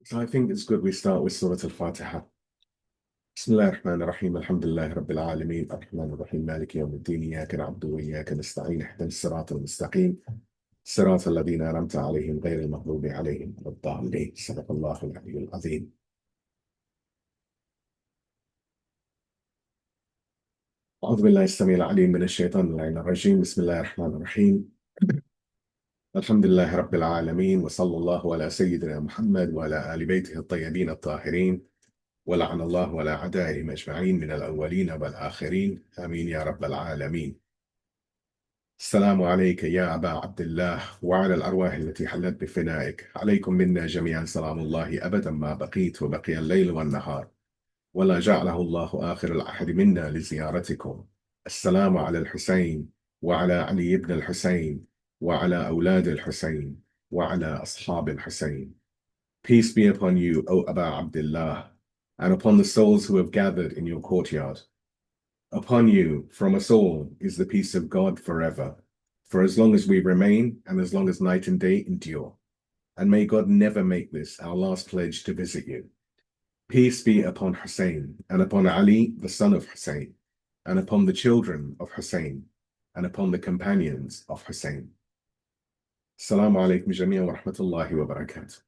So I think it's good we start with Surah Al-Fatiha. بسم الله الرحمن الرحيم الحمد لله رب العالمين الرحمن الرحيم مالك يوم الدين إياك نعبد وإياك نستعين اهدنا الصراط المستقيم صراط الذين أنعمت عليهم غير المغضوب عليهم ولا الضالين صدق الله العلي العظيم. أعوذ بالله السميع العليم من الشيطان اللعين الرجيم بسم الله الرحمن الرحيم الحمد لله رب العالمين وصلى الله على سيدنا محمد وعلى آل بيته الطيبين الطاهرين ولعن الله ولا أعدائهم أجمعين من الأولين والآخرين آمين يا رب العالمين. السلام عليك يا أبا عبد الله وعلى الأرواح التي حلت بفنائك، عليكم منا جميعا سلام الله أبدا ما بقيت وبقي الليل والنهار، ولا جعله الله آخر العهد منا لزيارتكم. السلام على الحسين وعلى علي بن الحسين وعلى أولاد الحسين وعلى أصحاب الحسين. Peace be upon you, O Aba Abdullah, and upon the souls who have gathered in your courtyard. Upon you, from us all, is the peace of God forever, for as long as we remain and as long as night and day endure. And may God never make this our last pledge to visit you. Peace be upon Husayn, and upon Ali, the son of Husayn, and upon the children of Husayn, and upon the companions of Husayn. Assalamu alaikum jami'an wa rahmatullahi wa barakatuh.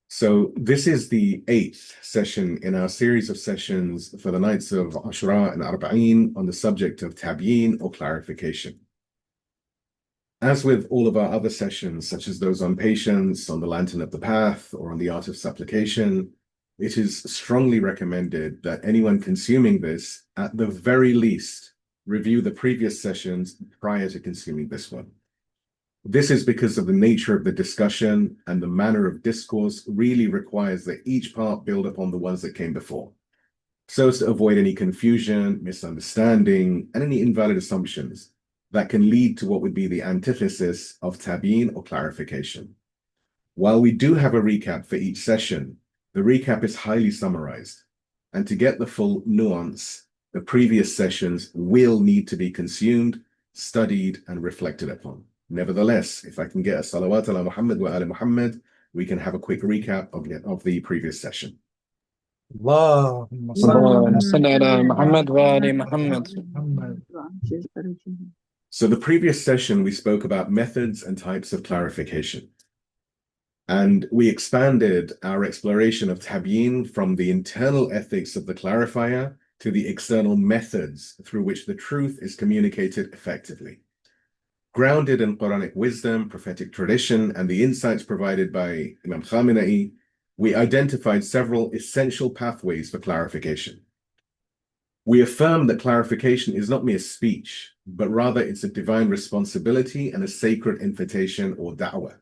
So this is the 8th session in our series of sessions for the nights of Ashura and Arba'een on the subject of Tabyeen or clarification. As with all of our other sessions, such as those on patience, on the lantern of the path, or on the art of supplication, it is strongly recommended that anyone consuming this, at the very least, review the previous sessions prior to consuming this one. This is because of the nature of the discussion, and the manner of discourse really requires that each part build upon the ones that came before, so as to avoid any confusion, misunderstanding, and any invalid assumptions that can lead to what would be the antithesis of tabyeen or clarification. While we do have a recap for each session, the recap is highly summarized, and to get the full nuance, the previous sessions will need to be consumed, studied, and reflected upon. Nevertheless, if I can get a salawat ala Muhammad wa ala Muhammad, we can have a quick recap of the previous session. اللهم صل على محمد وآل محمد. So the previous session, we spoke about methods and types of clarification. And we expanded our exploration of tabyeen from the internal ethics of the clarifier to the external methods through which the truth is communicated effectively. Grounded in Qur'anic wisdom, prophetic tradition, and the insights provided by Imam Khamenei, we identified several essential pathways for clarification. We affirm that clarification is not mere speech, but rather it's a divine responsibility and a sacred invitation or da'wah,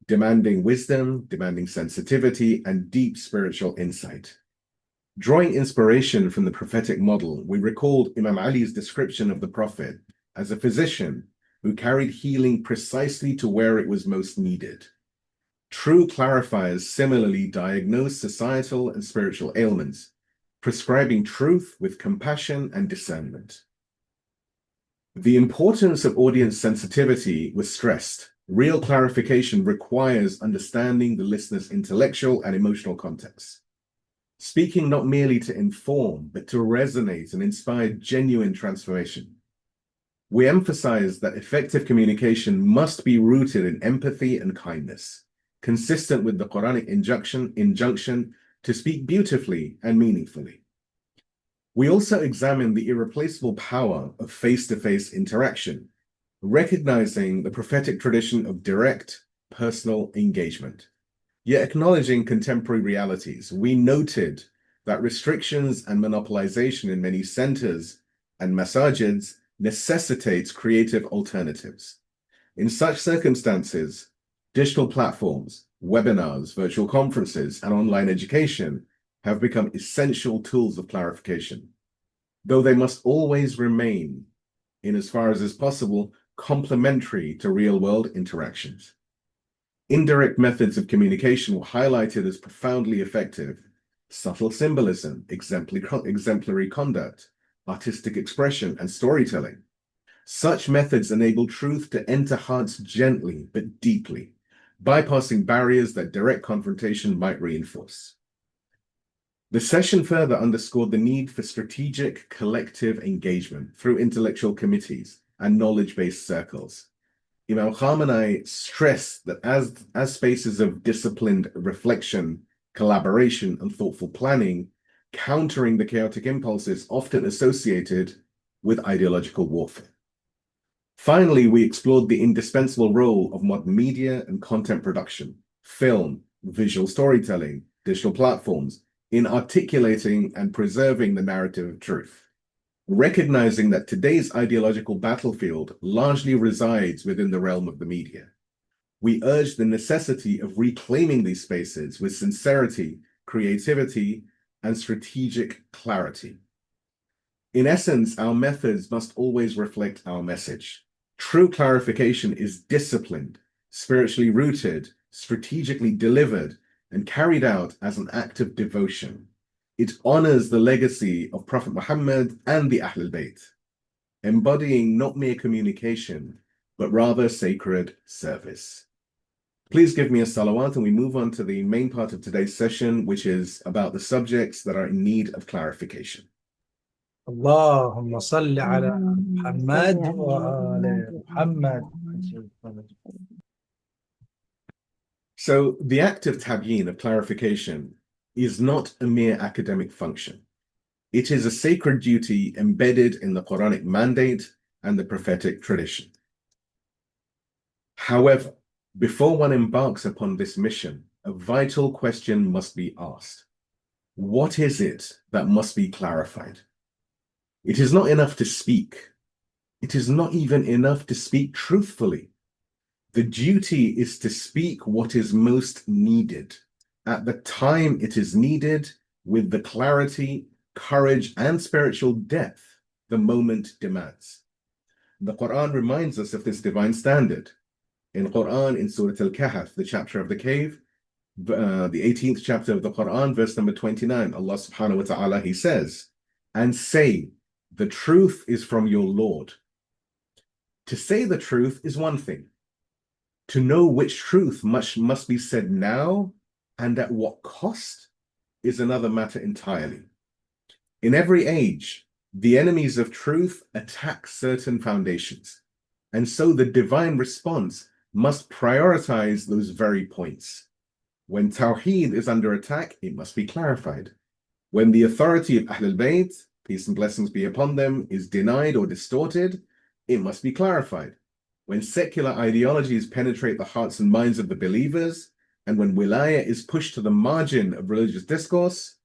demanding wisdom, demanding sensitivity, and deep spiritual insight. Drawing inspiration from the prophetic model, we recalled Imam Ali's description of the Prophet as a physician who carried healing precisely to where it was most needed. True clarifiers similarly diagnose societal and spiritual ailments, prescribing truth with compassion and discernment. The importance of audience sensitivity was stressed. Real clarification requires understanding the listener's intellectual and emotional context. Speaking not merely to inform, but to resonate and inspire genuine transformation. We emphasize that effective communication must be rooted in empathy and kindness, consistent with the Qur'anic injunction to speak beautifully and meaningfully. We also examine the irreplaceable power of face-to-face interaction, recognizing the prophetic tradition of direct, personal engagement. Yet acknowledging contemporary realities, we noted that restrictions and monopolization in many centers and masajids necessitates creative alternatives. In such circumstances, digital platforms, webinars, virtual conferences, and online education have become essential tools of clarification, though they must always remain, in as far as is possible, complementary to real-world interactions. Indirect methods of communication were highlighted as profoundly effective: subtle symbolism, exemplary conduct, artistic expression, and storytelling. Such methods enable truth to enter hearts gently but deeply, bypassing barriers that direct confrontation might reinforce. The session further underscored the need for strategic collective engagement through intellectual committees and knowledge-based circles. Imam Khamenei stressed that as spaces of disciplined reflection, collaboration, and thoughtful planning, countering the chaotic impulses often associated with ideological warfare. Finally, we explored the indispensable role of modern media and content production, film, visual storytelling, digital platforms, in articulating and preserving the narrative of truth. Recognizing that today's ideological battlefield largely resides within the realm of the media. We urge the necessity of reclaiming these spaces with sincerity, creativity, and strategic clarity. In essence, our methods must always reflect our message. True clarification is disciplined, spiritually rooted, strategically delivered, and carried out as an act of devotion. It honors the legacy of Prophet Muhammad and the Ahlul Bayt, embodying not mere communication, but rather sacred service. Please give me a salawat and we move on to the main part of today's session, which is about the subjects that are in need of clarification. اللهم صل على محمد وآل محمد. So the act of tabyeen, of clarification, is not a mere academic function. It is a sacred duty embedded in the Qur'anic mandate and the prophetic tradition. However, before one embarks upon this mission, a vital question must be asked. What is it that must be clarified? It is not enough to speak. It is not even enough to speak truthfully. The duty is to speak what is most needed, at the time it is needed, with the clarity, courage, and spiritual depth the moment demands. The Quran reminds us of this divine standard. In Quran, in Surah Al-Kahf, the chapter of the cave, the 18th chapter of the Quran, verse number 29, Allah subhanahu wa ta'ala, He says, "And say, the truth is from your Lord." To say the truth is one thing. To know which truth must be said now and at what cost is another matter entirely. In every age, the enemies of truth attack certain foundations, and so the divine response must prioritize those very points. When Tawheed is under attack, it must be clarified. When the authority of Ahlul Bayt, peace and blessings be upon them, is denied or distorted, it must be clarified. When secular ideologies penetrate the hearts and minds of the believers, and when wilayah is pushed to the margin of religious discourse,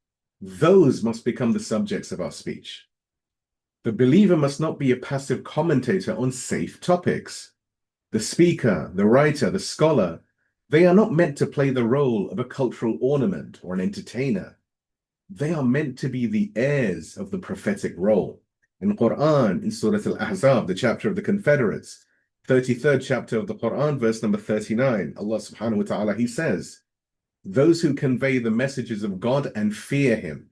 those must become the subjects of our speech. The believer must not be a passive commentator on safe topics. The speaker, the writer, the scholar, they are not meant to play the role of a cultural ornament or an entertainer. They are meant to be the heirs of the prophetic role. In Quran, in Surah Al-Ahzab, the chapter of the Confederates, 33rd chapter of the Quran, verse number 39, Allah subhanahu wa ta'ala, He says, "Those who convey the messages of God and fear Him,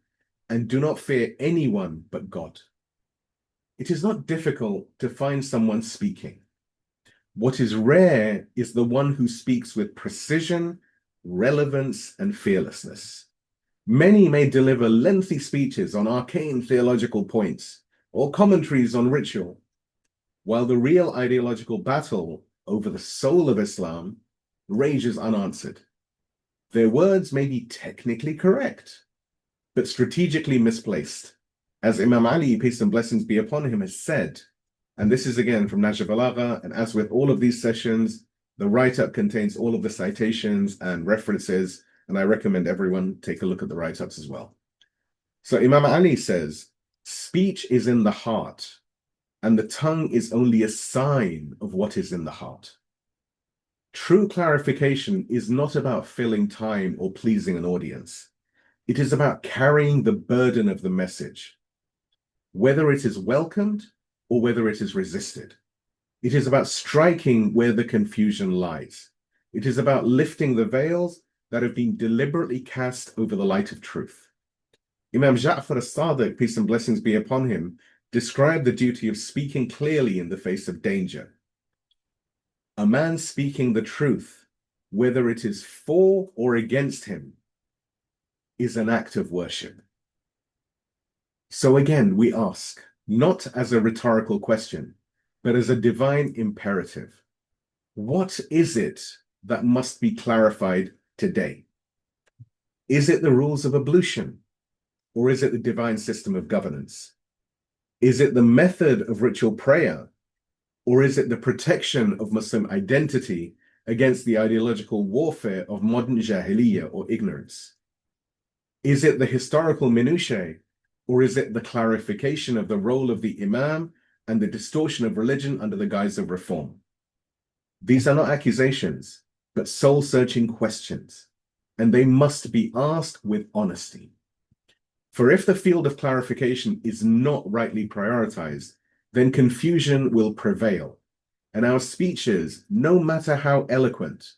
and do not fear anyone but God." It is not difficult to find someone speaking. What is rare is the one who speaks with precision, relevance, and fearlessness. Many may deliver lengthy speeches on arcane theological points or commentaries on ritual, while the real ideological battle over the soul of Islam rages unanswered. Their words may be technically correct, but strategically misplaced. As Imam Ali, peace and blessings be upon him, has said, and this is again from Nahj al-Balagha, and as with all of these sessions, the write-up contains all of the citations and references, and I recommend everyone take a look at the write-ups as well. So Imam Ali says, "Speech is in the heart, and the tongue is only a sign of what is in the heart." True clarification is not about filling time or pleasing an audience. It is about carrying the burden of the message, whether it is welcomed or whether it is resisted. It is about striking where the confusion lies. It is about lifting the veils that have been deliberately cast over the light of truth. Imam Ja'far as-Sadiq, peace and blessings be upon him, described the duty of speaking clearly in the face of danger. A man speaking the truth whether it is for or against him, is an act of worship. So again, we ask, not as a rhetorical question, but as a divine imperative. What is it that must be clarified today? Is it the rules of ablution? Or is it the divine system of governance? Is it the method of ritual prayer? Or is it the protection of Muslim identity against the ideological warfare of modern jahiliyyah or ignorance? Is it the historical minutiae? Or is it the clarification of the role of the Imam and the distortion of religion under the guise of reform? These are not accusations, but soul-searching questions, and they must be asked with honesty. For if the field of clarification is not rightly prioritized, then confusion will prevail, and our speeches, no matter how eloquent,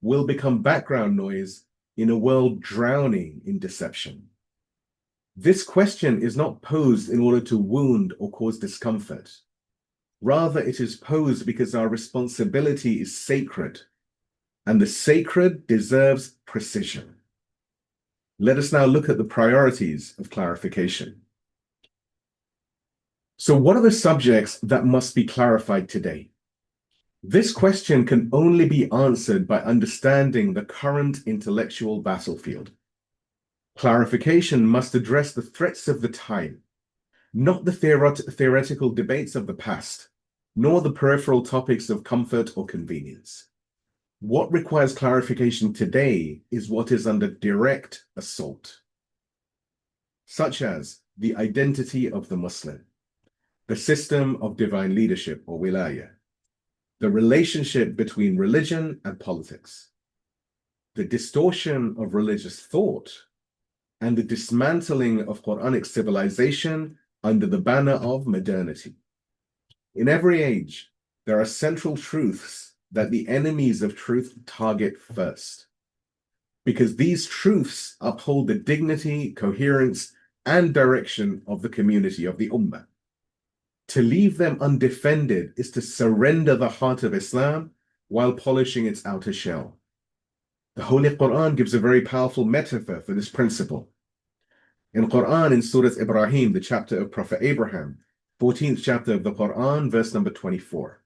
will become background noise in a world drowning in deception. This question is not posed in order to wound or cause discomfort. Rather, it is posed because our responsibility is sacred, and the sacred deserves precision. Let us now look at the priorities of clarification. So what are the subjects that must be clarified today? This question can only be answered by understanding the current intellectual battlefield. Clarification must address the threats of the time, not the theoretical debates of the past, nor the peripheral topics of comfort or convenience. What requires clarification today is what is under direct assault, such as the identity of the Muslim, the system of divine leadership or wilaya, the relationship between religion and politics, the distortion of religious thought, and the dismantling of Qur'anic civilization under the banner of modernity. In every age, there are central truths that the enemies of truth target first, because these truths uphold the dignity, coherence, and direction of the community of the Ummah. To leave them undefended is to surrender the heart of Islam while polishing its outer shell. The Holy Quran gives a very powerful metaphor for this principle. In Quran, in Surah Ibrahim, the chapter of Prophet Abraham, 14th chapter of the Quran, verse number 24.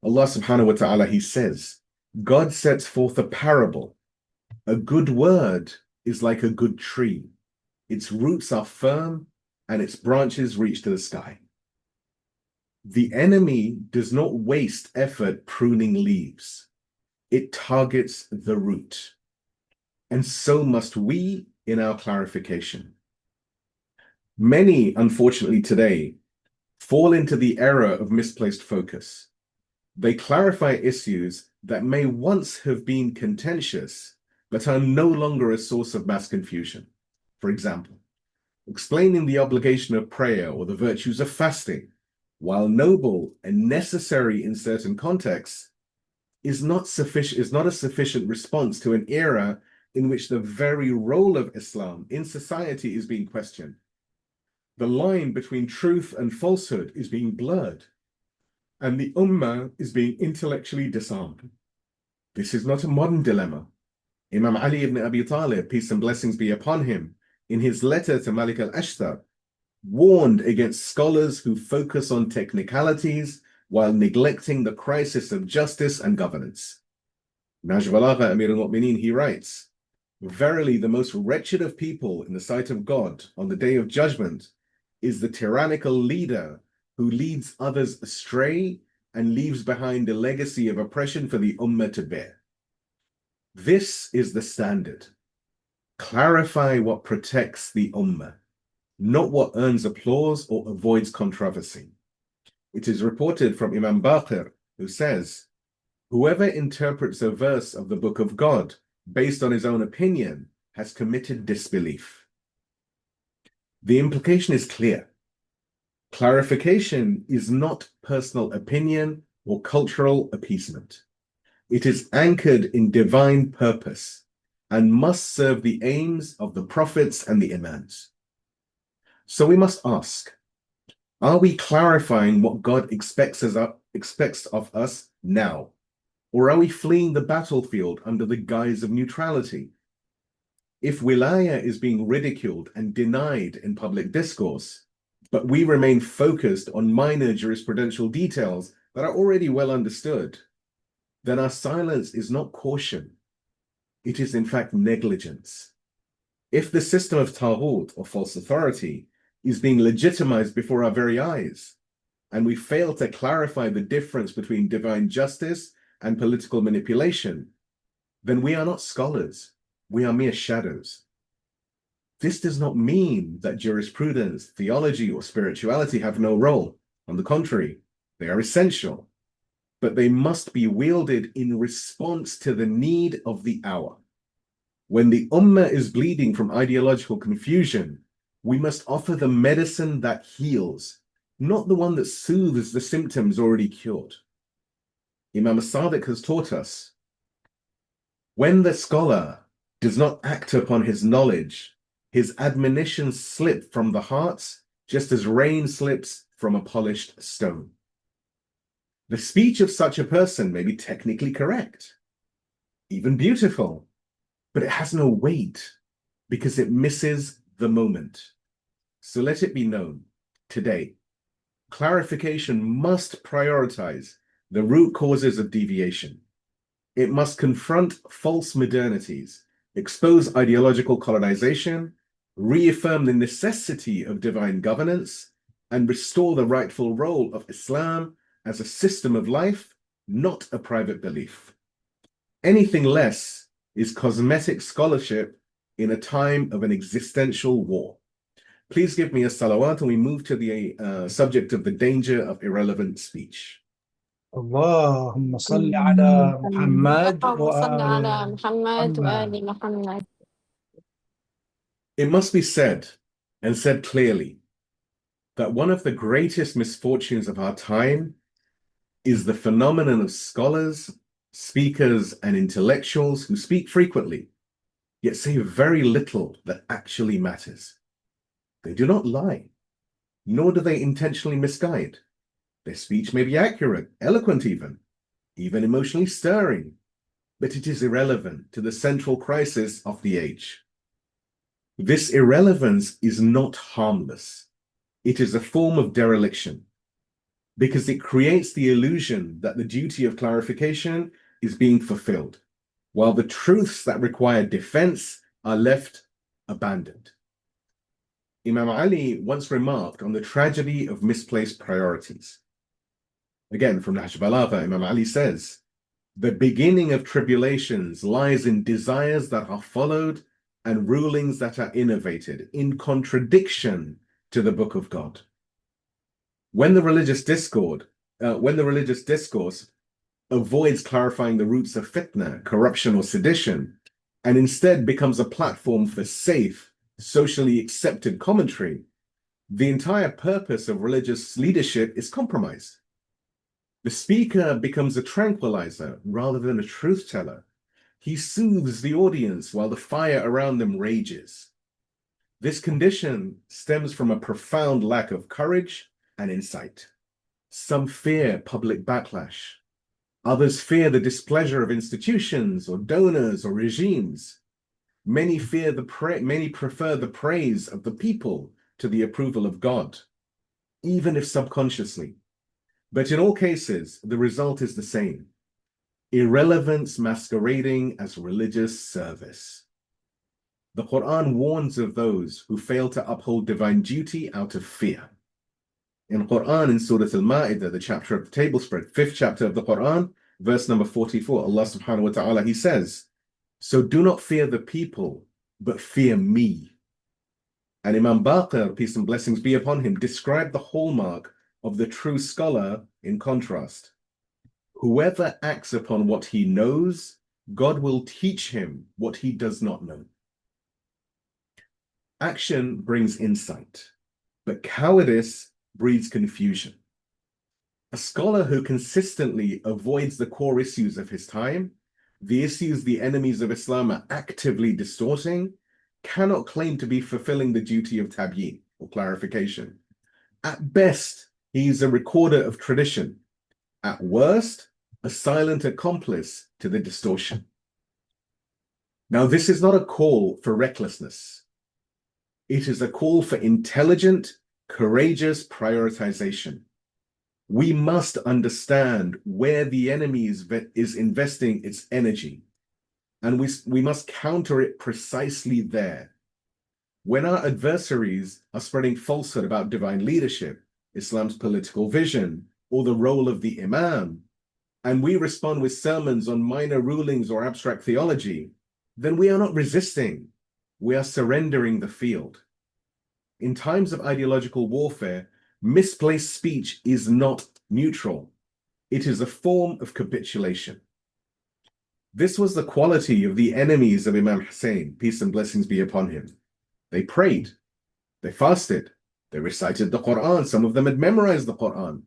Allah subhanahu wa ta'ala, he says, God sets forth a parable. A good word is like a good tree. Its roots are firm and its branches reach to the sky. The enemy does not waste effort pruning leaves. It targets the root. And so must we in our clarification. Many, unfortunately today, fall into the error of misplaced focus. They clarify issues that may once have been contentious, but are no longer a source of mass confusion. For example, explaining the obligation of prayer or the virtues of fasting, while noble and necessary in certain contexts, is not a sufficient response to an era in which the very role of Islam in society is being questioned. The line between truth and falsehood is being blurred, and the Ummah is being intellectually disarmed. This is not a modern dilemma. Imam Ali ibn Abi Talib, peace and blessings be upon him, in his letter to Malik al-Ashtar, warned against scholars who focus on technicalities while neglecting the crisis of justice and governance. Naj Balagha Amir al-Mu'mineen, he writes, verily the most wretched of people in the sight of God on the day of judgment is the tyrannical leader who leads others astray and leaves behind a legacy of oppression for the Ummah to bear. This is the standard. Clarify what protects the Ummah, not what earns applause or avoids controversy. It is reported from Imam Baqir, who says, whoever interprets a verse of the Book of God based on his own opinion has committed disbelief. The implication is clear. Clarification is not personal opinion or cultural appeasement. It is anchored in divine purpose and must serve the aims of the prophets and the Imams. So we must ask, are we clarifying what God expects of us now? Or are we fleeing the battlefield under the guise of neutrality? If wilaya is being ridiculed and denied in public discourse, but we remain focused on minor jurisprudential details that are already well understood, then our silence is not caution. It is in fact negligence. If the system of taghut, or false authority, is being legitimized before our very eyes, and we fail to clarify the difference between divine justice and political manipulation, then we are not scholars. We are mere shadows. This does not mean that jurisprudence, theology, or spirituality have no role. On the contrary, they are essential, but they must be wielded in response to the need of the hour. When the ummah is bleeding from ideological confusion, we must offer the medicine that heals, not the one that soothes the symptoms already cured. Imam Sadiq has taught us, when the scholar does not act upon his knowledge, his admonitions slip from the hearts, just as rain slips from a polished stone. The speech of such a person may be technically correct, even beautiful, but it has no weight because it misses the moment. So let it be known today, clarification must prioritize the root causes of deviation. It must confront false modernities, expose ideological colonization, reaffirm the necessity of divine governance, and restore the rightful role of Islam as a system of life, not a private belief. Anything less is cosmetic scholarship in a time of an existential war. Please give me a salawat and we move to the subject of the danger of irrelevant speech. اللهم صل على محمد اللهم صل على وآل محمد محمد. وآل محمد. It must be said, and said clearly, that one of the greatest misfortunes of our time is the phenomenon of scholars, speakers, and intellectuals who speak frequently, yet say very little that actually matters. They do not lie, nor do they intentionally misguide. Their speech may be accurate, eloquent even emotionally stirring, but it is irrelevant to the central crisis of the age. This irrelevance is not harmless. It is a form of dereliction, because it creates the illusion that the duty of clarification is being fulfilled, while the truths that require defense are left abandoned. Imam Ali once remarked on the tragedy of misplaced priorities. Again, from Nahj Balagha, Imam Ali says, "The beginning of tribulations lies in desires that are followed and rulings that are innovated in contradiction to the Book of God." When the religious discourse avoids clarifying the roots of fitna, corruption, or sedition, and instead becomes a platform for safe, socially accepted commentary, the entire purpose of religious leadership is compromised. The speaker becomes a tranquilizer rather than a truth teller. He soothes the audience while the fire around them rages. This condition stems from a profound lack of courage and insight. Some fear public backlash. Others fear the displeasure of institutions or donors or regimes. Many prefer the praise of the people to the approval of God, even if subconsciously. But in all cases, the result is the same: irrelevance masquerading as religious service. The Quran warns of those who fail to uphold divine duty out of fear. In Quran, in Surah Al-Ma'idah, the chapter of the table spread, 5th chapter of the Quran, verse number 44, Allah subhanahu wa ta'ala, He says, "So do not fear the people, but fear me." And Imam Baqir, peace and blessings be upon him, described the hallmark of the true scholar in contrast. Whoever acts upon what he knows, God will teach him what he does not know. Action brings insight, but cowardice breeds confusion. A scholar who consistently avoids the core issues of his time, the issues the enemies of Islam are actively distorting, cannot claim to be fulfilling the duty of tabyeen, or clarification. At best, he is a recorder of tradition. At worst, a silent accomplice to the distortion. Now, this is not a call for recklessness. It is a call for intelligent, courageous prioritization. We must understand where the enemy is investing its energy, and we must counter it precisely there. When our adversaries are spreading falsehood about divine leadership, Islam's political vision, or the role of the Imam, and we respond with sermons on minor rulings or abstract theology, then we are not resisting, we are surrendering the field. In times of ideological warfare, misplaced speech is not neutral. It is a form of capitulation. This was the quality of the enemies of Imam Husayn, peace and blessings be upon him. They prayed, they fasted, they recited the Quran, some of them had memorized the Quran,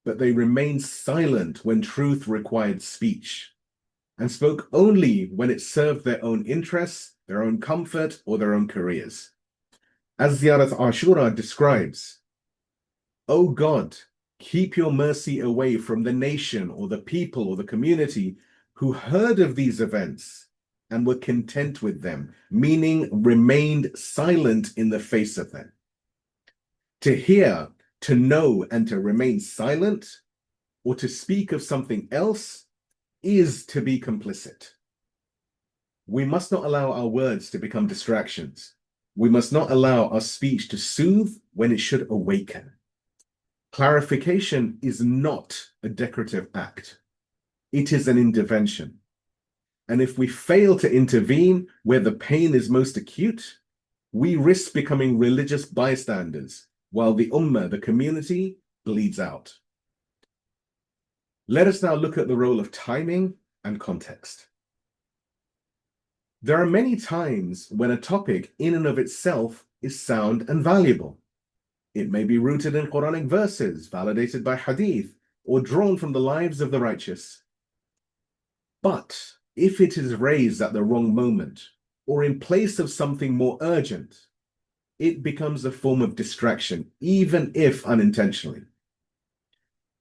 but they remained silent when truth required speech, and spoke only when it served their own interests, their own comfort, or their own careers. As Ziyarat Ashura describes, "O God, keep your mercy away from the nation or the people or the community who heard of these events and were content with them," meaning remained silent in the face of them. To hear, to know, and to remain silent, or to speak of something else, is to be complicit. We must not allow our words to become distractions. We must not allow our speech to soothe when it should awaken. Clarification is not a decorative act. It is an intervention. And if we fail to intervene where the pain is most acute, we risk becoming religious bystanders while the ummah, the community, bleeds out. Let us now look at the role of timing and context. There are many times when a topic in and of itself is sound and valuable. It may be rooted in Qur'anic verses, validated by hadith, or drawn from the lives of the righteous. But if it is raised at the wrong moment, or in place of something more urgent, it becomes a form of distraction, even if unintentionally.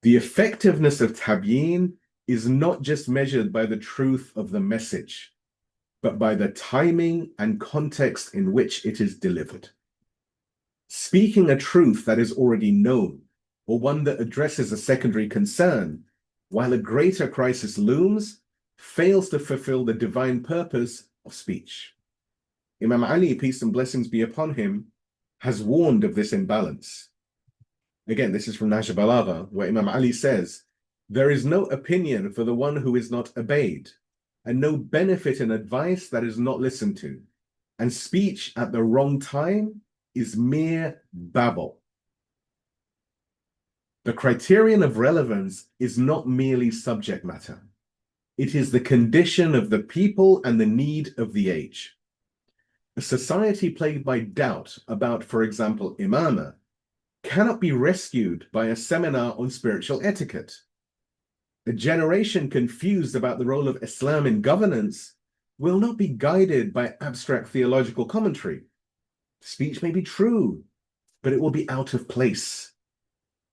The effectiveness of Tabyeen is not just measured by the truth of the message, but by the timing and context in which it is delivered. Speaking a truth that is already known, or one that addresses a secondary concern, while a greater crisis looms, fails to fulfill the divine purpose of speech. Imam Ali, peace and blessings be upon him, has warned of this imbalance. Again, this is from Nahj Balagha, where Imam Ali says, "There is no opinion for the one who is not obeyed, and no benefit in advice that is not listened to, and speech at the wrong time is mere babble." The criterion of relevance is not merely subject matter. It is the condition of the people and the need of the age. A society plagued by doubt about, for example, imamah, cannot be rescued by a seminar on spiritual etiquette. A generation confused about the role of Islam in governance will not be guided by abstract theological commentary. Speech may be true, but it will be out of place.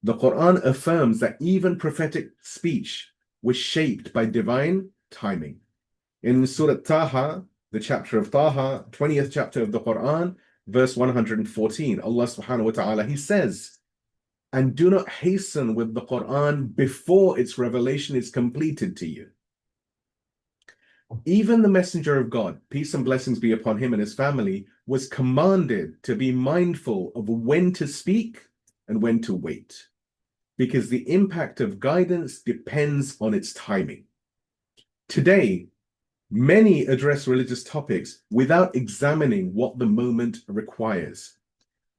The Quran affirms that even prophetic speech was shaped by divine timing. In Surah Taha, the chapter of Taha, 20th chapter of the Quran, verse 114, Allah subhanahu wa ta'ala, He says, "And do not hasten with the Quran before its revelation is completed to you." Even the Messenger of God, peace and blessings be upon him and his family, was commanded to be mindful of when to speak and when to wait, because the impact of guidance depends on its timing. Today, many address religious topics without examining what the moment requires.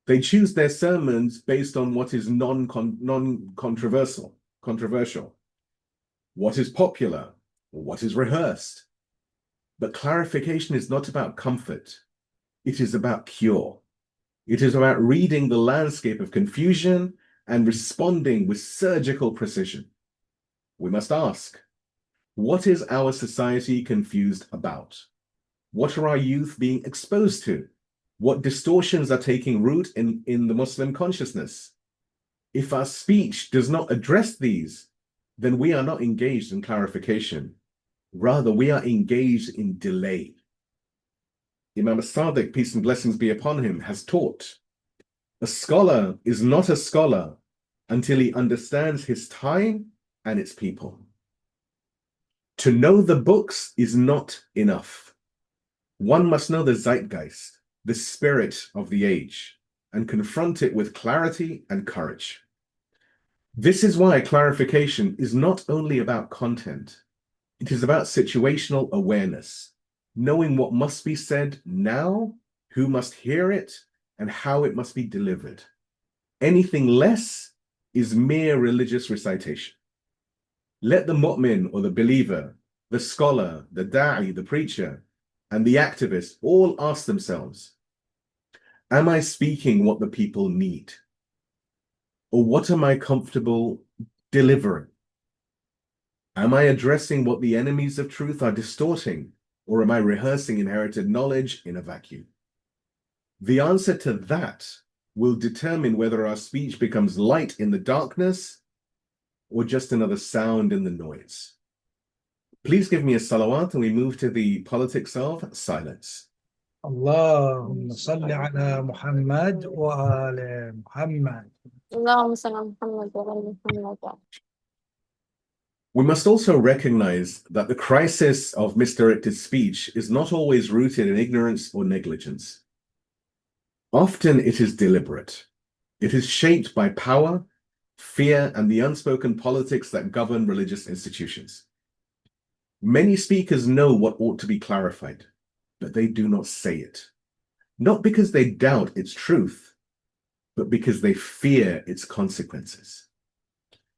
They choose their sermons based on what is non-controversial, what is popular, or what is rehearsed. But clarification is not about comfort. It is about cure. It is about reading the landscape of confusion and responding with surgical precision. We must ask, what is our society confused about? What are our youth being exposed to? What distortions are taking root in the Muslim consciousness? If our speech does not address these, then we are not engaged in clarification. Rather, we are engaged in delay. Imam Sadiq, peace and blessings be upon him, has taught, a scholar is not a scholar until he understands his time and its people. To know the books is not enough. One must know the zeitgeist, the spirit of the age, and confront it with clarity and courage. This is why clarification is not only about content, it is about situational awareness, knowing what must be said now, who must hear it, and how it must be delivered. Anything less is mere religious recitation. Let the mu'min or the believer, the scholar, the da'i, the preacher, and the activist all ask themselves, am I speaking what the people need? Or what am I comfortable delivering? Am I addressing what the enemies of truth are distorting, or am I rehearsing inherited knowledge in a vacuum? The answer to that will determine whether our speech becomes light in the darkness or just another sound in the noise. Please give me a salawat and we move to the politics of silence. اللهم صل على محمد وآل محمد. اللهم صل على محمد وعلى محمد. We must also recognize that the crisis of misdirected speech is not always rooted in ignorance or negligence. Often it is deliberate. It is shaped by power, fear, and the unspoken politics that govern religious institutions. Many speakers know what ought to be clarified, but they do not say it. Not because they doubt its truth, but because they fear its consequences.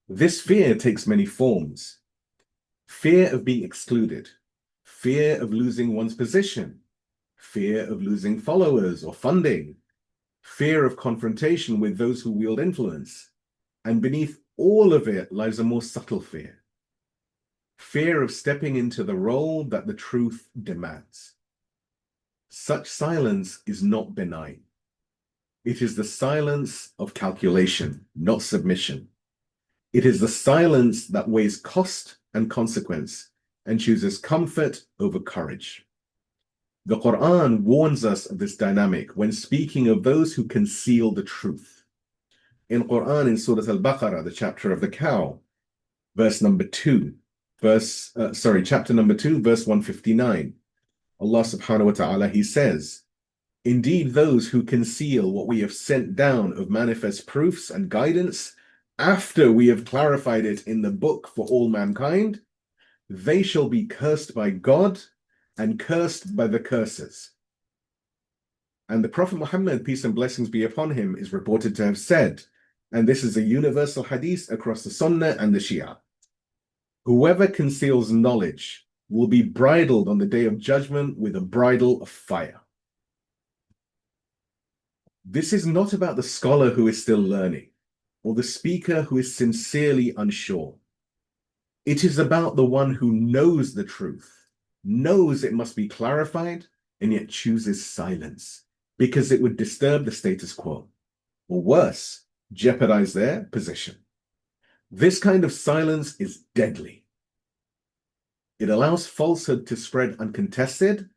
This fear takes many forms. Fear of being excluded, fear of losing one's position, fear of losing followers or funding, fear of confrontation with those who wield influence, and beneath all of it lies a more subtle fear. Fear of stepping into the role that the truth demands. Such silence is not benign. It is the silence of calculation, not submission. It is the silence that weighs cost and consequence and chooses comfort over courage. The Quran warns us of this dynamic when speaking of those who conceal the truth. In Quran, in Surah Al-Baqarah, the chapter of the cow, chapter number 2, verse 159, Allah subhanahu wa ta'ala, he says, indeed, those who conceal what we have sent down of manifest proofs and guidance after we have clarified it in the book for all mankind, they shall be cursed by God and cursed by the cursers. And the Prophet Muhammad, peace and blessings be upon him, is reported to have said, and this is a universal hadith across the Sunnah and the Shia, whoever conceals knowledge will be bridled on the day of judgment with a bridle of fire. This is not about the scholar who is still learning or the speaker who is sincerely unsure. It is about the one who knows the truth, knows it must be clarified, and yet chooses silence because it would disturb the status quo, or worse, jeopardize their position. This kind of silence is deadly. It allows falsehood to spread uncontested.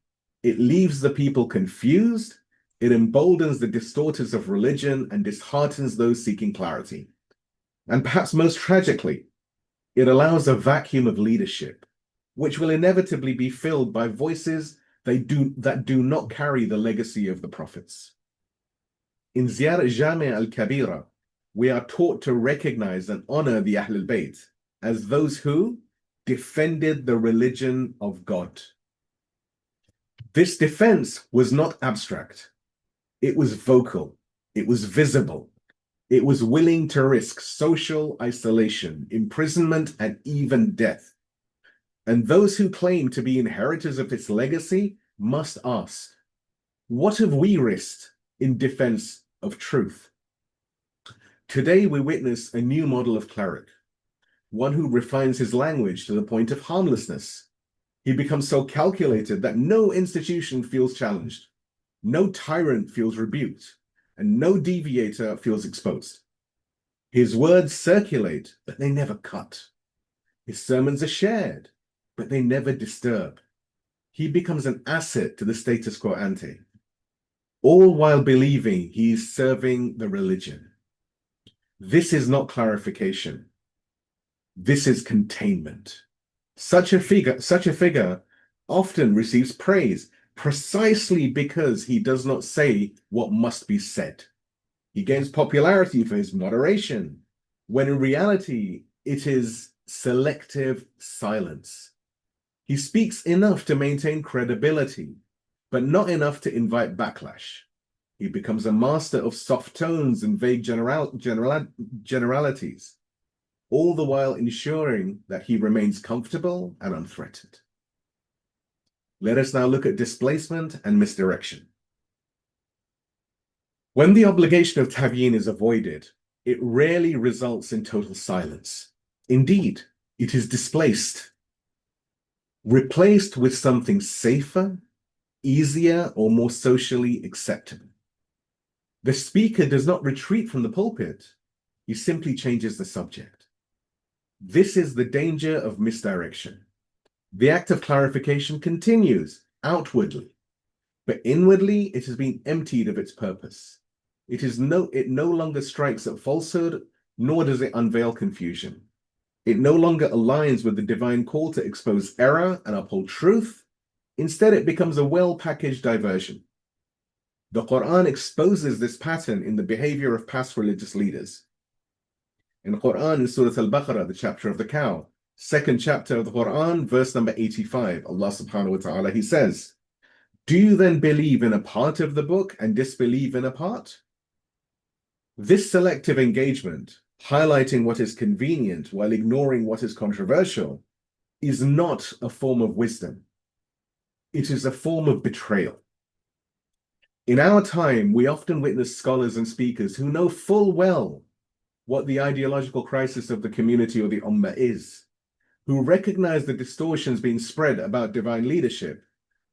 It leaves the people confused. It emboldens the distorters of religion and disheartens those seeking clarity. And perhaps most tragically, it allows a vacuum of leadership, which will inevitably be filled by voices that do not carry the legacy of the prophets. In Ziyarat Jami' al-Kabira, we are taught to recognize and honor the Ahl al-Bayt as those who defended the religion of God. This defense was not abstract. It was vocal. It was visible. It was willing to risk social isolation, imprisonment, and even death. And those who claim to be inheritors of its legacy must ask, what have we risked in defense of truth? Today, we witness a new model of cleric, one who refines his language to the point of harmlessness. He becomes so calculated that no institution feels challenged, no tyrant feels rebuked, and no deviator feels exposed. His words circulate, but they never cut. His sermons are shared, but they never disturb. He becomes an asset to the status quo ante, all while believing he is serving the religion. This is not clarification. This is containment. Such a figure often receives praise precisely because he does not say what must be said. He gains popularity for his moderation, when in reality it is selective silence. He speaks enough to maintain credibility, but not enough to invite backlash. He becomes a master of soft tones and vague generalities, all the while ensuring that he remains comfortable and unthreatened. Let us now look at displacement and misdirection. When the obligation of Tabyeen is avoided, it rarely results in total silence. Indeed, it is displaced, replaced with something safer, easier, or more socially acceptable. The speaker does not retreat from the pulpit, he simply changes the subject. This is the danger of misdirection. The act of clarification continues outwardly, but inwardly it has been emptied of its purpose. It no longer strikes at falsehood, nor does it unveil confusion. It no longer aligns with the divine call to expose error and uphold truth. Instead, it becomes a well-packaged diversion. The Quran exposes this pattern in the behavior of past religious leaders. In the Quran, in Surah Al-Baqarah, the chapter of the cow, second chapter of the Quran, verse number 85, Allah subhanahu wa ta'ala, he says, "Do you then believe in a part of the book and disbelieve in a part?" This selective engagement, highlighting what is convenient while ignoring what is controversial, is not a form of wisdom. It is a form of betrayal. In our time, we often witness scholars and speakers who know full well what the ideological crisis of the community or the ummah is, who recognize the distortions being spread about divine leadership,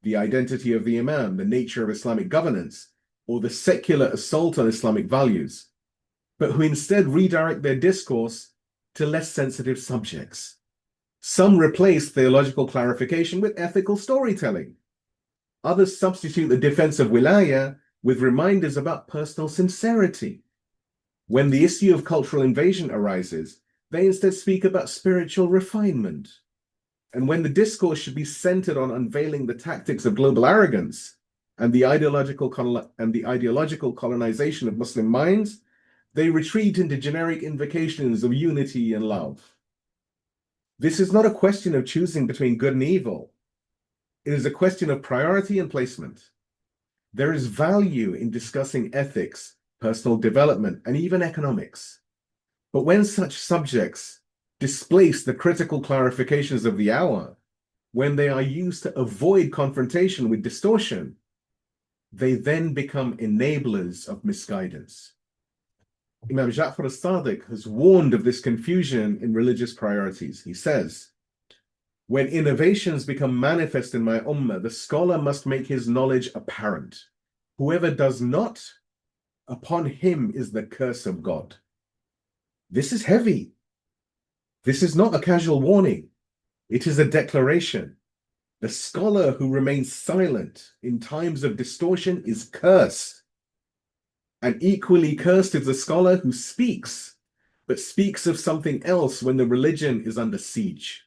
the identity of the Imam, the nature of Islamic governance, or the secular assault on Islamic values, but who instead redirect their discourse to less sensitive subjects. Some replace theological clarification with ethical storytelling. Others substitute the defense of wilaya with reminders about personal sincerity. When the issue of cultural invasion arises, they instead speak about spiritual refinement. And when the discourse should be centered on unveiling the tactics of global arrogance and the ideological colonization of Muslim minds, they retreat into generic invocations of unity and love. This is not a question of choosing between good and evil. It is a question of priority and placement. There is value in discussing ethics, personal development, and even economics. But when such subjects displace the critical clarifications of the hour, when they are used to avoid confrontation with distortion, they then become enablers of misguidance. Imam Ja'far as-Sadiq has warned of this confusion in religious priorities. He says, "When innovations become manifest in my ummah, the scholar must make his knowledge apparent. Whoever does not, upon him is the curse of God." This is heavy. This is not a casual warning. It is a declaration. The scholar who remains silent in times of distortion is cursed. And equally cursed is the scholar who speaks, but speaks of something else when the religion is under siege.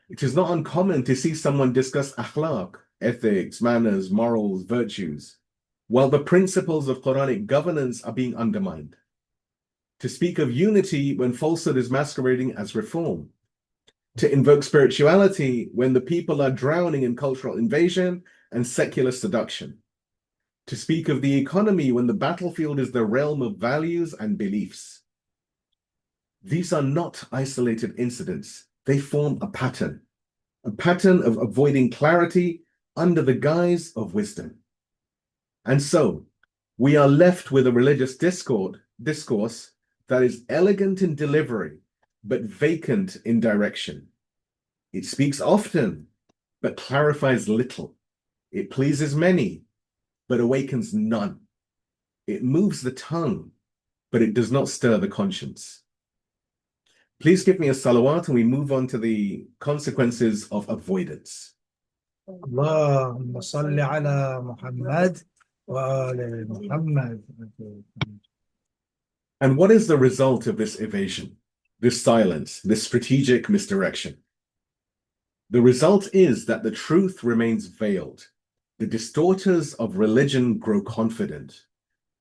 It is not uncommon to see someone discuss akhlaq, ethics, manners, morals, virtues, while the principles of Qur'anic governance are being undermined. To speak of unity when falsehood is masquerading as reform. To invoke spirituality when the people are drowning in cultural invasion and secular seduction. To speak of the economy when the battlefield is the realm of values and beliefs. These are not isolated incidents. They form a pattern of avoiding clarity under the guise of wisdom. And so, we are left with a religious discourse that is elegant in delivery, but vacant in direction. It speaks often, but clarifies little. It pleases many, but awakens none. It moves the tongue, but it does not stir the conscience. Please give me a salawat and we move on to the consequences of avoidance. اللهم صل على محمد وآل محمد. And what is the result of this evasion, this silence, this strategic misdirection? The result is that the truth remains veiled. The distorters of religion grow confident.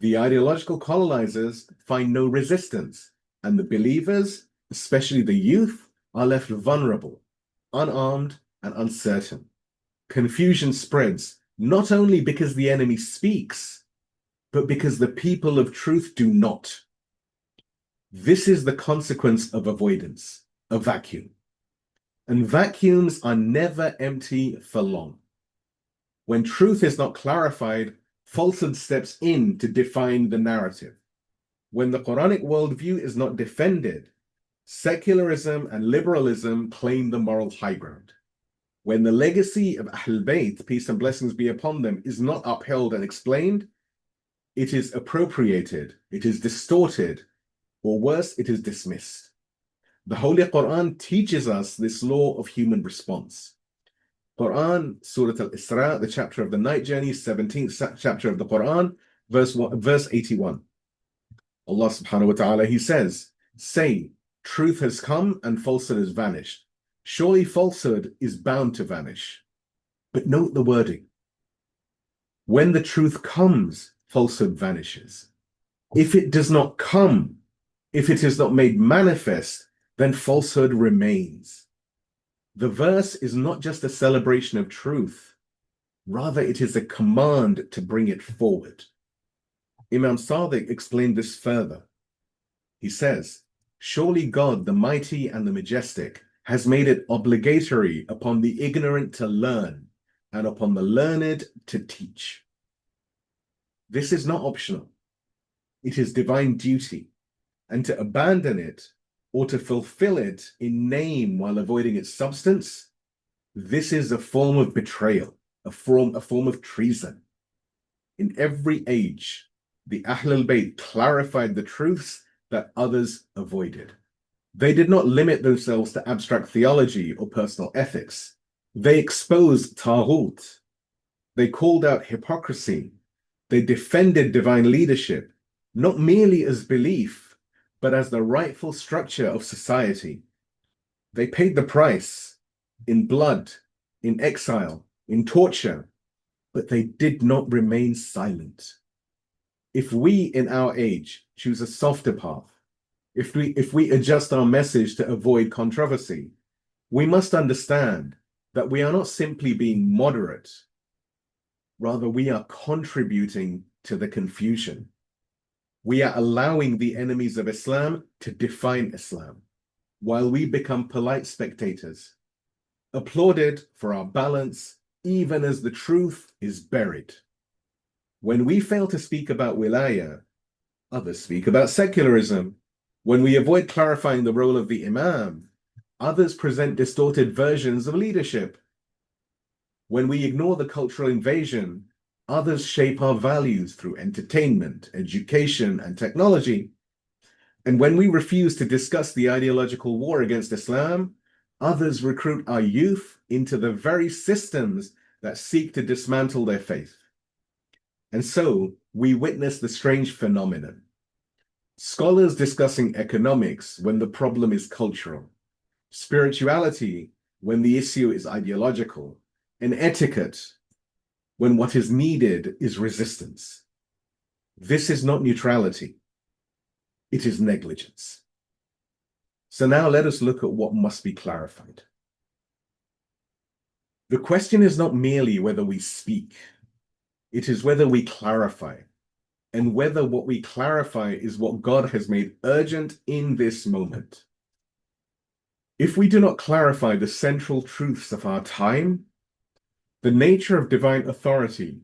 The ideological colonizers find no resistance, and the believers, especially the youth, are left vulnerable, unarmed, and uncertain. Confusion spreads, not only because the enemy speaks, but because the people of truth do not. This is the consequence of avoidance, a vacuum. And vacuums are never empty for long. When truth is not clarified, falsehood steps in to define the narrative. When the Qur'anic worldview is not defended, secularism and liberalism claim the moral high ground. When the legacy of Ahlul Bayt, peace and blessings be upon them, is not upheld and explained, it is appropriated, it is distorted, or worse, it is dismissed. The Holy Quran teaches us this law of human response. Quran, Surah Al-Isra, the chapter of the night journey, 17th chapter of the Quran, verse 81. Allah subhanahu wa ta'ala, He says, say, truth has come and falsehood has vanished. Surely falsehood is bound to vanish. But note the wording. When the truth comes, falsehood vanishes. If it does not come, if it is not made manifest, then falsehood remains. The verse is not just a celebration of truth, rather it is a command to bring it forward. Imam Sadiq explained this further. He says, surely God, the mighty and the majestic, has made it obligatory upon the ignorant to learn and upon the learned to teach. This is not optional. It is divine duty, and to abandon it or to fulfill it in name while avoiding its substance, this is a form of betrayal, a form of treason. In every age, the Ahlul Bayt clarified the truths that others avoided. They did not limit themselves to abstract theology or personal ethics. They exposed Taghut. They called out hypocrisy. They defended divine leadership, not merely as belief, but as the rightful structure of society. They paid the price in blood, in exile, in torture, but they did not remain silent. If we in our age choose a softer path, if we adjust our message to avoid controversy, we must understand that we are not simply being moderate, rather we are contributing to the confusion. We are allowing the enemies of Islam to define Islam, while we become polite spectators, applauded for our balance, even as the truth is buried. When we fail to speak about wilayah, others speak about secularism. When we avoid clarifying the role of the Imam, others present distorted versions of leadership. When we ignore the cultural invasion, others shape our values through entertainment, education, and technology. And when we refuse to discuss the ideological war against Islam, others recruit our youth into the very systems that seek to dismantle their faith. And so we witness the strange phenomenon. Scholars discussing economics when the problem is cultural, spirituality when the issue is ideological, and etiquette when what is needed is resistance. This is not neutrality. It is negligence. So now let us look at what must be clarified. The question is not merely whether we speak, it is whether we clarify, and whether what we clarify is what God has made urgent in this moment. If we do not clarify the central truths of our time, the nature of divine authority,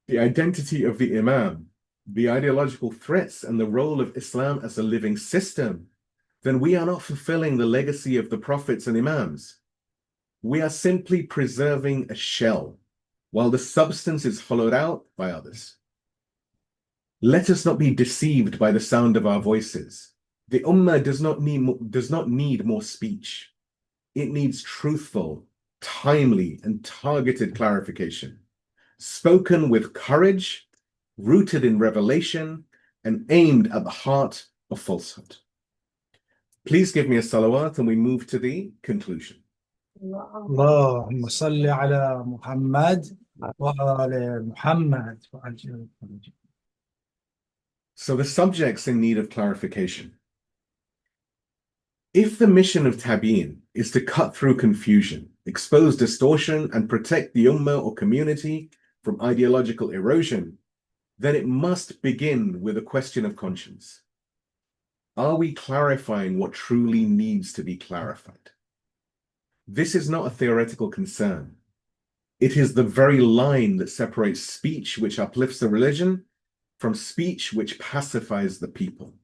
the identity of the Imam, the ideological threats, and the role of Islam as a living system, then we are not fulfilling the legacy of the prophets and Imams. We are simply preserving a shell, while the substance is hollowed out by others. Let us not be deceived by the sound of our voices. The Ummah does not need more speech. It needs truthful, timely, and targeted clarification, spoken with courage, rooted in revelation, and aimed at the heart of falsehood. Please give me a salawat and we move to the conclusion. اللهم صل على محمد وآل محمد وعجل فرجه. So the subject's in need of clarification. If the mission of Tabyeen is to cut through confusion, expose distortion, and protect the ummah or community from ideological erosion, then it must begin with a question of conscience. Are we clarifying what truly needs to be clarified? This is not a theoretical concern. It is the very line that separates speech which uplifts the religion from speech which pacifies the people.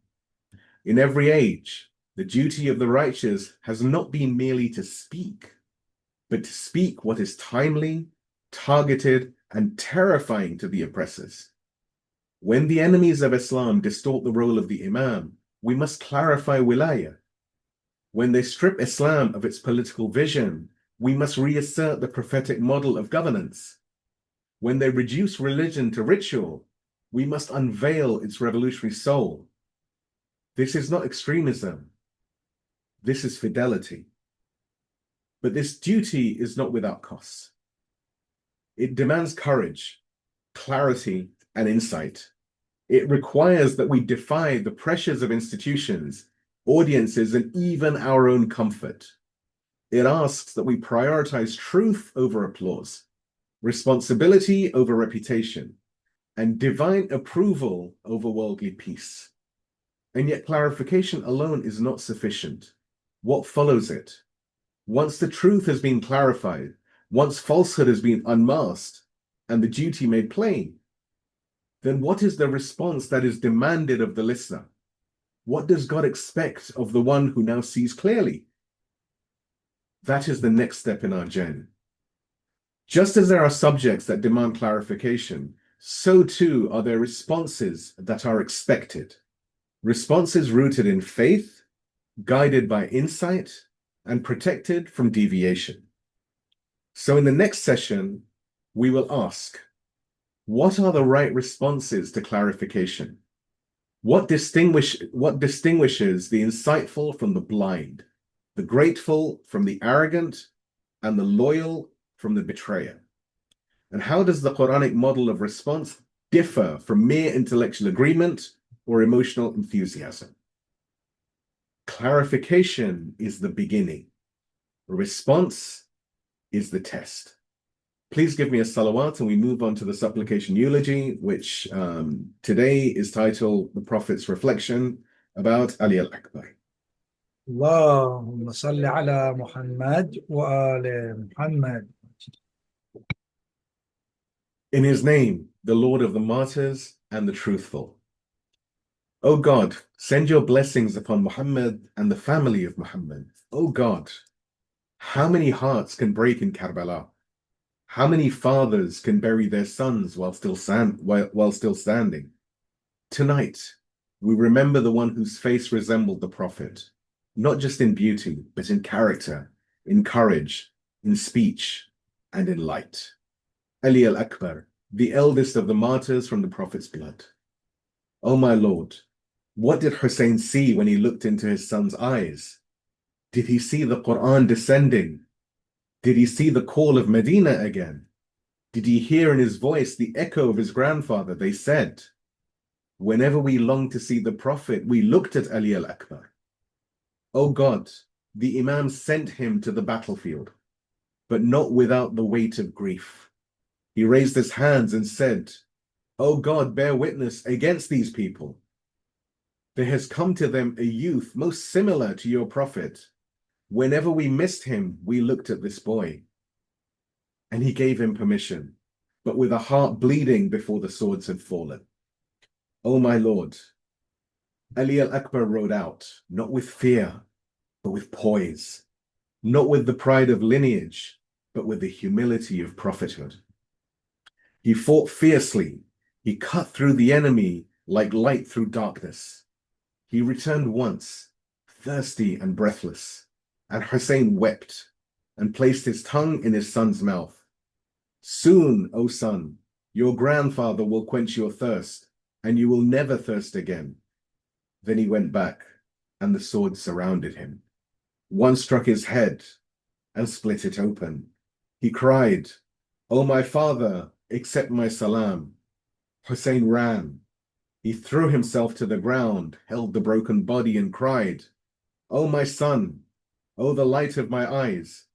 In every age, the duty of the righteous has not been merely to speak, but to speak what is timely, targeted, and terrifying to the oppressors. When the enemies of Islam distort the role of the Imam, we must clarify wilayah. When they strip Islam of its political vision, we must reassert the prophetic model of governance. When they reduce religion to ritual, we must unveil its revolutionary soul. This is not extremism. This is fidelity. But this duty is not without costs. It demands courage, clarity, and insight. It requires that we defy the pressures of institutions, audiences, and even our own comfort. It asks that we prioritize truth over applause, responsibility over reputation, and divine approval over worldly peace. And yet clarification alone is not sufficient. What follows it? Once the truth has been clarified, once falsehood has been unmasked, and the duty made plain, then what is the response that is demanded of the listener? What does God expect of the one who now sees clearly? That is the next step in our journey. Just as there are subjects that demand clarification, so too are there responses that are expected. Responses rooted in faith, guided by insight, and protected from deviation. So in the next session, we will ask, what are the right responses to clarification? What distinguishes the insightful from the blind, the grateful from the arrogant, and the loyal from the betrayer? And how does the Qur'anic model of response differ from mere intellectual agreement or emotional enthusiasm? Clarification is the beginning. Response is the test. Please give me a salawat and we move on to the supplication eulogy, which today is titled The Prophet's Reflection about Ali al-Akbar. اللهم صل على محمد وآل محمد. In his name, the Lord of the martyrs and the truthful. O God, send your blessings upon Muhammad and the family of Muhammad. O God, how many hearts can break in Karbala? How many fathers can bury their sons while still standing? Tonight, we remember the one whose face resembled the Prophet, not just in beauty, but in character, in courage, in speech, and in light. Ali al-Akbar, the eldest of the martyrs from the Prophet's blood. O my Lord, what did Husayn see when he looked into his son's eyes? Did he see the Quran descending? Did he see the call of Medina again? Did he hear in his voice the echo of his grandfather? They said, whenever we longed to see the Prophet, we looked at Ali al-Akbar. O God, the Imam sent him to the battlefield, but not without the weight of grief. He raised his hands and said, O God, bear witness against these people. There has come to them a youth most similar to your Prophet. Whenever we missed him, we looked at this boy. And he gave him permission, but with a heart bleeding before the swords had fallen. O my Lord, Ali al-Akbar rode out, not with fear, but with poise, not with the pride of lineage, but with the humility of prophethood. He fought fiercely. He cut through the enemy like light through darkness. He returned once, thirsty and breathless, and Husayn wept and placed his tongue in his son's mouth. Soon, O son, your grandfather will quench your thirst, and you will never thirst again. Then he went back, and the sword surrounded him. One struck his head and split it open. He cried, "O my father, accept my salam." Husayn ran. He threw himself to the ground, held the broken body, and cried, "O my son, O the light of my eyes,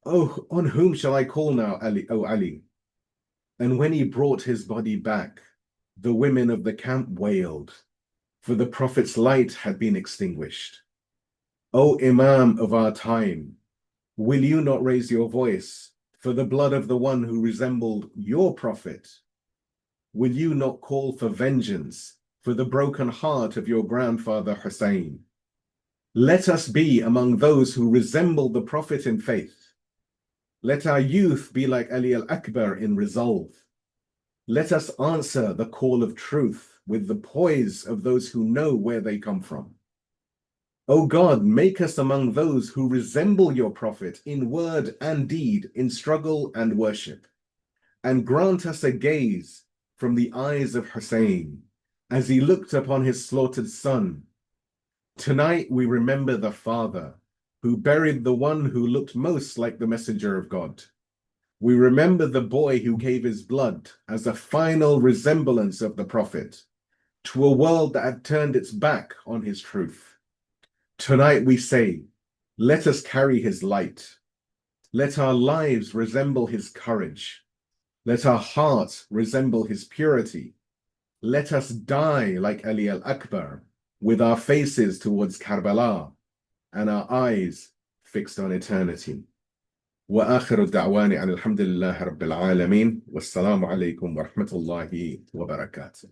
oh, on whom shall I call now, Ali, O Ali?" And when he brought his body back, the women of the camp wailed, for the Prophet's light had been extinguished. "O Imam of our time, will you not raise your voice for the blood of the one who resembled your Prophet? Will you not call for vengeance for the broken heart of your grandfather Husayn? Let us be among those who resemble the Prophet in faith. Let our youth be like Ali al-Akbar in resolve. Let us answer the call of truth with the poise of those who know where they come from. O God, make us among those who resemble your Prophet in word and deed, in struggle and worship, and grant us a gaze from the eyes of Husayn as he looked upon his slaughtered son. Tonight we remember the father who buried the one who looked most like the messenger of God. We remember the boy who gave his blood as a final resemblance of the Prophet to a world that had turned its back on his truth. Tonight we say, let us carry his light. Let our lives resemble his courage. Let our hearts resemble his purity. Let us die like Ali al-Akbar, with our faces towards Karbala and our eyes fixed on eternity. وآخر الدعوان عن الحمد لله رب العالمين والسلام عليكم ورحمة الله وبركاته.